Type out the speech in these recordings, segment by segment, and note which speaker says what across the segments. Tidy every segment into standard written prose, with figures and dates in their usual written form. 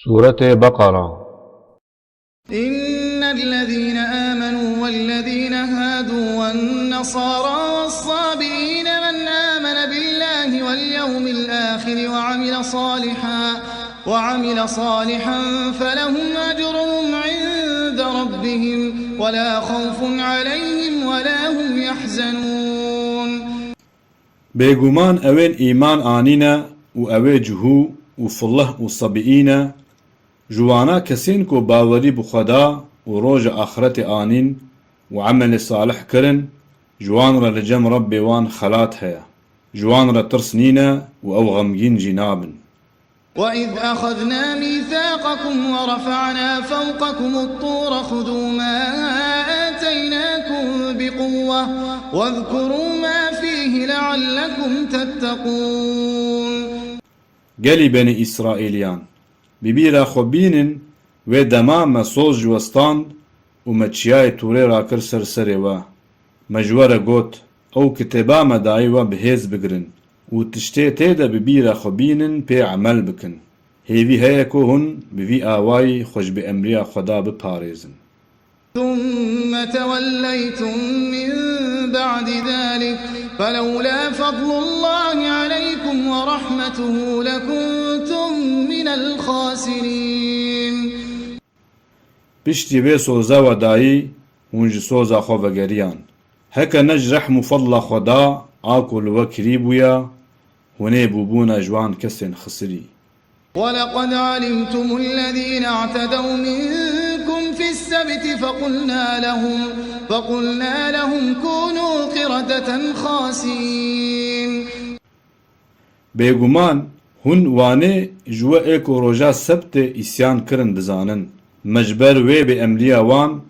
Speaker 1: سورة بقرة.
Speaker 2: إن الذين آمنوا والذين هادوا والنصارى والصابئين من آمن بالله واليوم الآخر وعمل صالحا فلهم أجرهم عند ربهم ولا خوف عليهم ولا هم يحزنون.
Speaker 3: بيغمان اوين ايمان آنينا و اوي جهو و فالله و صبئينا جوانا كسين كو باوري بخدا و روج آخرت آنين و عمل صالح كرن جوان را لجم ربي وان خلات هيا جوان را ترسنينا و او غمجين جنابن.
Speaker 2: وإذ أخذنا ميثاقكم ورفعنا فوقكم الطور خذوا ما آتيناكم بقوة واذكروا ما فيه لعلكم تتقون.
Speaker 3: قالي بني إسرائيليان ببيرا خبين و دمام صوز جوستان و مچياي توري راكر سرسري و مجوره قوت او كتبا مداي و بهيز بگرن و تشتي تيدا ببيرا خبين پي عمل بكن هيوي هيكو هن بفي آواي خوش بأمريا خدا بپاريزن.
Speaker 2: ثم توليتم من بعد ذلك فلولا فضل الله عليكم ورحمته لكنتم من الخاسرين.
Speaker 3: بشتي بي سوزا و دايي هنج سوزا خو وگريان هكا نج رحم فضل خدا آكل وكري بويا هني بوبونا جوان كسن خسري.
Speaker 2: ولقد علمتم الذين اعتدوا منكم في السبت فقلنا لهم كونوا قردة خاسئين.
Speaker 3: بيغمان هن واني جوا ايكو روجا سبت اسيان كرن بزانن مجبر وي بأمليا وان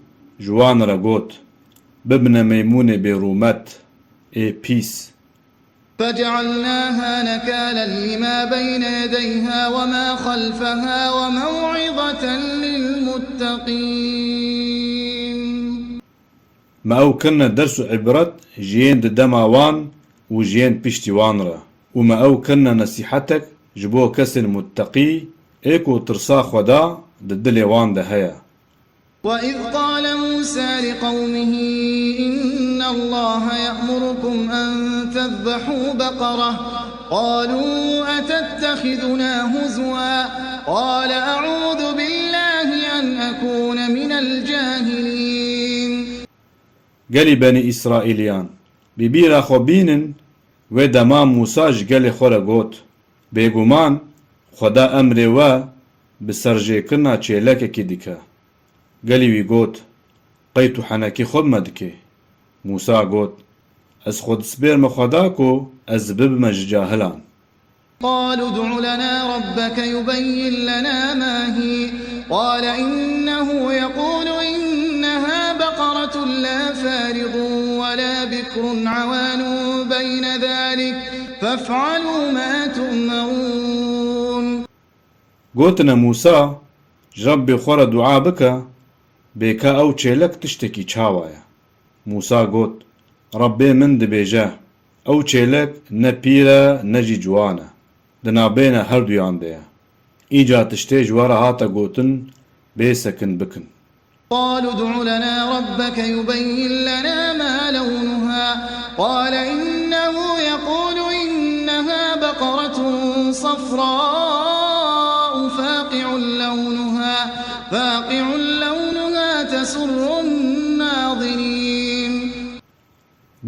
Speaker 3: جوان رغوت ببن ميمون برومت اي بيس
Speaker 2: فجعلناها نكالا لما بين يديها وما خلفها وموعظة للمتقين.
Speaker 3: ما او كنا درس عبرت جين دما وان و جين بيشتي وانرا وما او كنا نصيحتك جبو كسن متقي ايكو ترسا خدا ددلي وان دهيا.
Speaker 2: وإذ قال موسى لقومه إن الله يأمركم أن تذبحوا بقرة قالوا أتتخذنا هزوا قال أعوذ بالله أن أكون من الجاهلين.
Speaker 3: قالي بني إسرائيليان ببيرا خبين و دما موساج قالي خورا قوت بيقومان خدا أمري و بسرجي كنا چيلك كي ديكا قالي وي قوت قيتو حناكي خود مدكي. موسى قوت از خود سبير مخداكو از ببمج جاهلان.
Speaker 2: قالوا ادع لنا ربك يبين لنا ما هي قال إنه يقول إنها بقرة لا فارض ولا بكر عوان بين ذلك فافعلوا ما تؤمرون.
Speaker 3: قوتنا موسى ربي خورا دعا بك بيكا او چيلك تشتكي چاوايا. موسى قوت ربي من دبيجه او چيلك نپيرا نجي جوانا دنابينا هر دويان ديا ايجا تشتي جوارا هاتا قوتن بيسكن بكن.
Speaker 2: قالوا ادع لنا ربك يبين لنا ما لونها قال إنه يقول إنها بقرة صفراء فاقع لونها تسر الناظرين.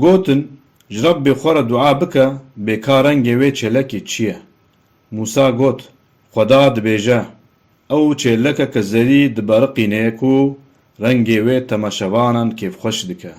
Speaker 3: قوتن جربي خورا دعا بك بيكا رنگي وي چلكي چيه. موسى قوت خدا دبيجه او چلكا كزري دبرقي نيكو رنگي وي تماشوانان كيف خوش دكا.